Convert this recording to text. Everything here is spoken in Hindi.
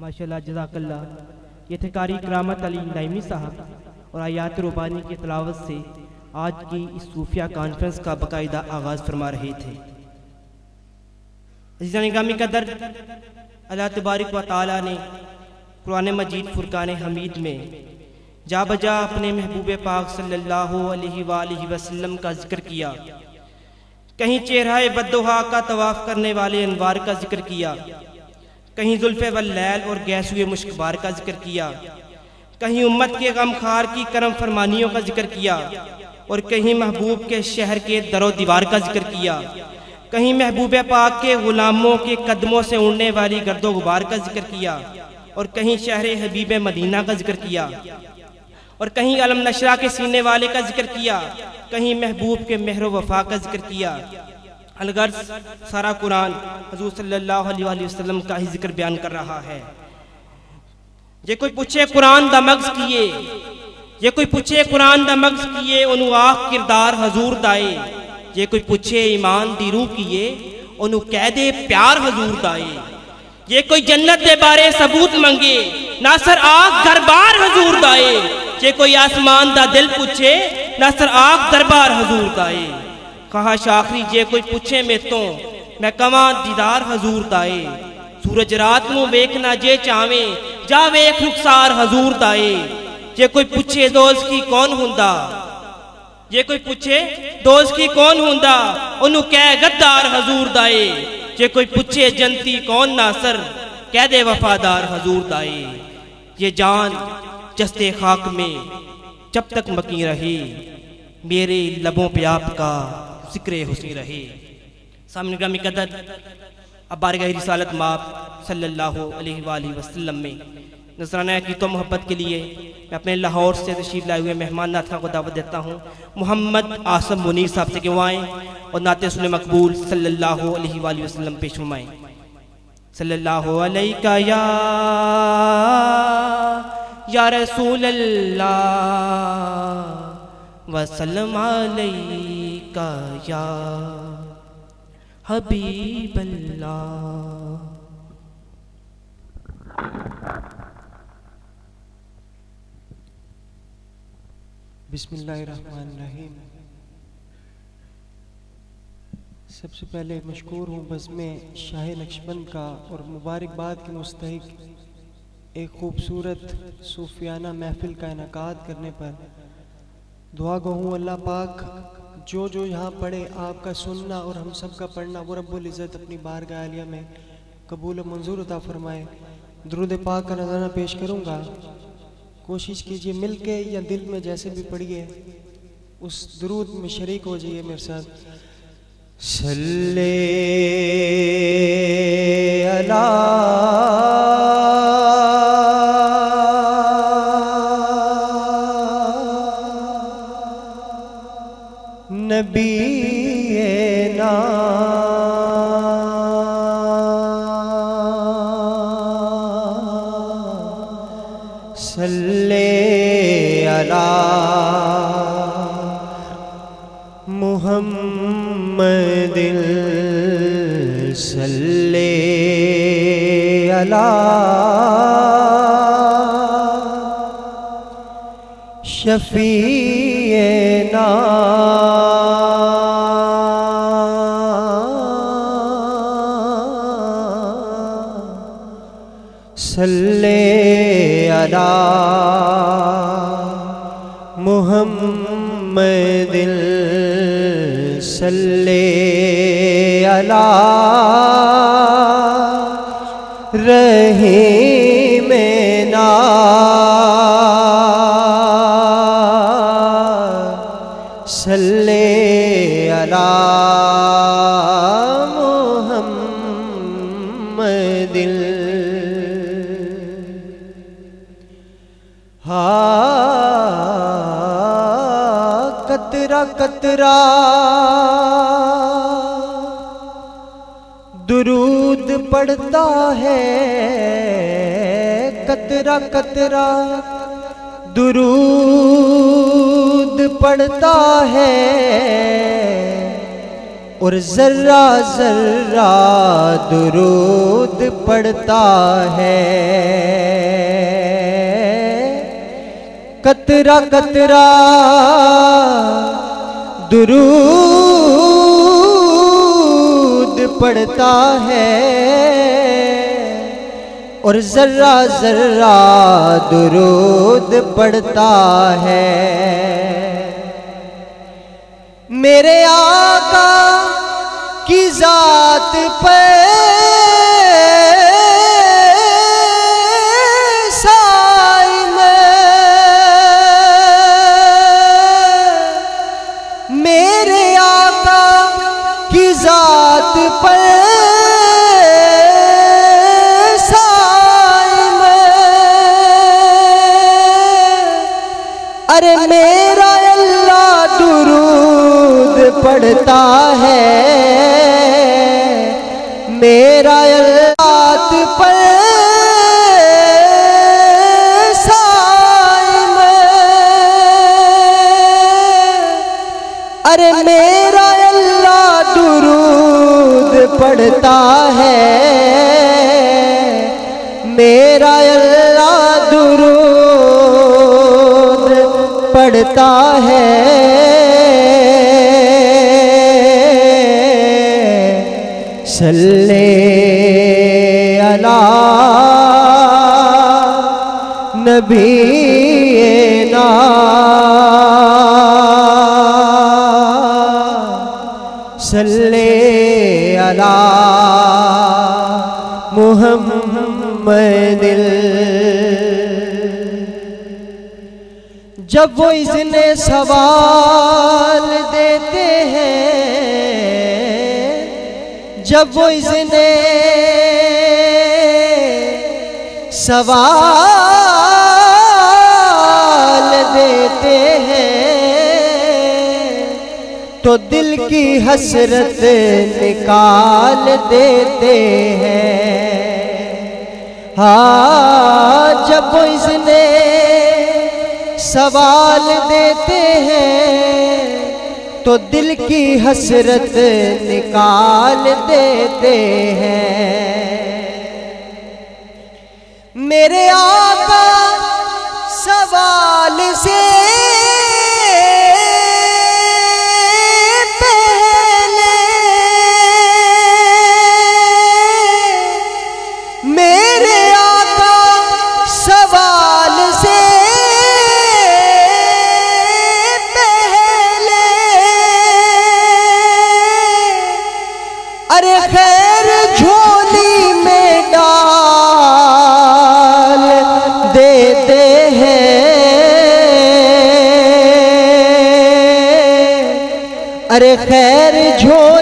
माशाअल्लाह, जज़ाकल्लाह। ये थे कारी करामत अली नईमी साहब और आयात रुबानी की तिलावत से आज की इस सूफिया कॉन्फ्रेंस का बाकायदा आगाज़ फरमा रहे थे। अज़ीज़ान गिरामी कदर, अल्लाह तबारक व तआला ने कुरान मजीद फुरकान हमीद में जा बजा अपने महबूब पाक सल्लल्लाहु अलैहि वसल्लम का जिक्र किया। कहीं चेहरा बद्दुहा का तवाफ करने वाले अनवार का जिक्र किया, कहीं जुल्फ़े वल लैल और गैसुए मुश्कबार का जिक्र किया, कहीं उम्मत के गमखार की करम फरमानियों का जिक्र किया और कहीं महबूब के शहर के दरो दीवार का जिक्र किया, कहीं महबूब पाक के गुलामों के कदमों से उड़ने वाली गर्दो गुबार का जिक्र किया और कहीं शहर हबीब मदीना का जिक्र किया और कहीं अलम नशरा के सीने वाले का जिक्र किया, कहीं महबूब के मेहर वफा का जिक्र किया। अलगर्ज सारा कुरान हुजूर सल्लल्लाहु अलैहि वसल्लम का ही जिक्र बयान कर रहा है। जे कोई पूछे कुरान दा मगज़ किए, जे कोई पूछे कुरान दा मगज़ किए, ओनू आख किरदार हजूर दाए। जे कोई पूछे ईमान दी रूह किए, ओनू कह दे प्यार हजूर दाए। जे कोई जन्नत दे बारे सबूत मंगे, नासर आख दरबार हजूर दाए। जे कोई आसमान दा दिल पूछे, नासर आख दरबार हजूर दाए। कहा शाखरी जे कोई पूछे में तो मैं कवा दीदार हजूर दाए। सूरज रात नू वेखना जे चावे, जा वेख रुखसार हजूर दाए। जे कोई पूछे दोस्त की कौन हुंदा, जे कोई पूछे दोस्त की कौन हुंदा, ओनू कह गद्दार हजूर दाए। जे कोई पूछे जनती कौन नासर, कह दे वफादार हजूर दाए। ये जान जस्ते खाक में जब तक मकी रही, मेरे लबों पे आपका जिक्र हुस्न रहे। सामने ग्रामी कदर, अब बारगाह रिसालत माप सल्लल्लाहु अलैहि वसल्लम में नजराना की तो मोहब्बत के लिए मैं अपने लाहौर से तशरीफ लाए हुए मेहमान नाथा को दावत देता हूँ। मोहम्मद आसम मुनीर साहब से क्यों आए और नाते सुने मकबूल सल्लल्लाहु अलैहि वसल्लम पेश फरमाएं। सल्लल्लाहु अलैका या रसूल अल्लाह वसल्लम अलैका या हबीब अल्लाह। बिस्मिल्लाहिर्रहमानिर्रहीम। सबसे पहले मशकूर हूँ बज़्म शाह नक्शबंद का और मुबारकबाद के मुस्तहिक एक ख़ूबसूरत सूफियाना महफिल का इनकाद करने पर। दुआ गो हूँ अल्लाह पाक जो जो यहाँ पढ़े आपका सुनना और हम सब का पढ़ना वो रब्बुल इज़्ज़त अपनी बारगाह आलिया में कबूल मंजूर अता फरमाए। दुरूद पाक का नज़ारा पेश करूँगा, कोशिश कीजिए मिल के या दिल में जैसे भी पढ़िए उस दुरूद में शरीक हो जाइए मेरे साथ। सल्ले अला नबीना सल्ले अला मुहम्मदिन सल्ले अला शफीना सल्ले अला मुहम्मदिन सल्ले अला रहीमना सल्ले अला मुहम्मदिन कतरा कतरा दुरूद पढ़ता है, कतरा कतरा दुरूद पढ़ता है, और जर्रा जर्रा दुरूद पढ़ता है। कतरा कतरा दुरूद पढ़ता है, और जर्रा जर्रा दुरूद पढ़ता है। मेरे आका की जात पे साई में, मेरे आका की जात पे साई में, अरे मेरा अल्लाह दुरूद पढ़ता है, मेरा अल्लाह पर साई में, अरे मेरा अल्लाह दुरूद पढ़ता है, मेरा अल्लाह दुरूद पढ़ता है। सल्ले अला नबीना, सल्ले अला मुहम्मदिल। जब वो इज़्ने सवाल देते हैं, जब वो इज़्ने सवाल देते हैं, तो दिल की हसरत निकाल देते हैं। हाँ, जब वो इज़्ने सवाल देते हैं, तो दिल की हसरत निकाल देते हैं। मेरे आका सवाल से पहले, मेरे आका सवाल से अरे खैर झोली में डाल देते हैं, अरे खैर झोली